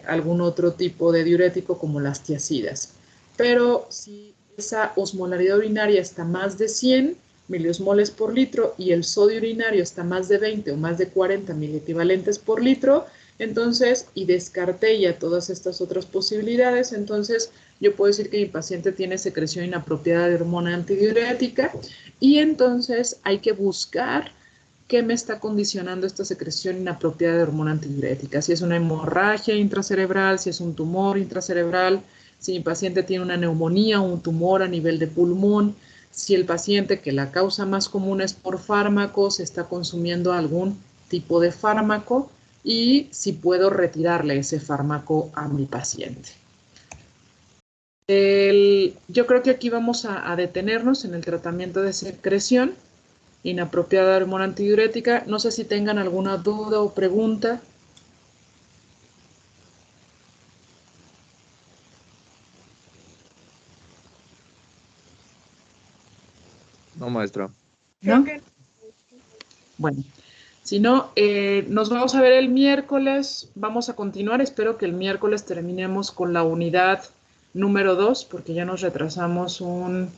algún otro tipo de diurético como las tiazidas. Pero si esa osmolaridad urinaria está más de 100 miliosmoles por litro y el sodio urinario está más de 20 o más de 40 miliequivalentes por litro, entonces, y descarté ya todas estas otras posibilidades, entonces yo puedo decir que mi paciente tiene secreción inapropiada de hormona antidiurética, y entonces hay que buscar qué me está condicionando esta secreción inapropiada de hormona antidiurética. Si es una hemorragia intracerebral, si es un tumor intracerebral, si mi paciente tiene una neumonía o un tumor a nivel de pulmón, si el paciente, que la causa más común es por fármacos, está consumiendo algún tipo de fármaco, y si puedo retirarle ese fármaco a mi paciente. Yo creo que aquí vamos a detenernos en el tratamiento de secreción inapropiada de hormona antidiurética. No sé si tengan alguna duda o pregunta. No, maestra. ¿No? Bueno, si no, nos vamos a ver el miércoles. Vamos a continuar. Espero que el miércoles terminemos con la unidad número 2, porque ya nos retrasamos un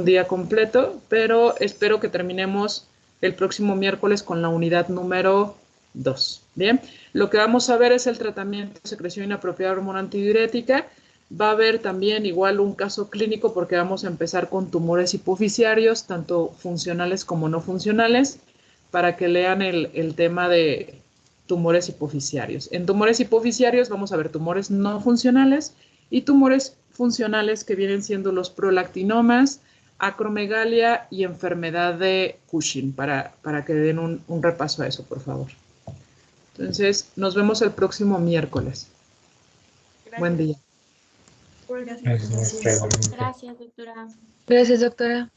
día completo, pero espero que terminemos el próximo miércoles con la unidad número 2. Bien, lo que vamos a ver es el tratamiento de secreción inapropiada de hormona antidiurética. Va a haber también igual un caso clínico, porque vamos a empezar con tumores hipoficiarios, tanto funcionales como no funcionales, para que lean el tema de tumores hipoficiarios. En tumores hipoficiarios vamos a ver tumores no funcionales y tumores funcionales, que vienen siendo los prolactinomas, acromegalia y enfermedad de Cushing, para que den un repaso a eso, por favor. Entonces, nos vemos el próximo miércoles. Gracias. Buen día. Gracias. Gracias, doctora. Gracias, doctora.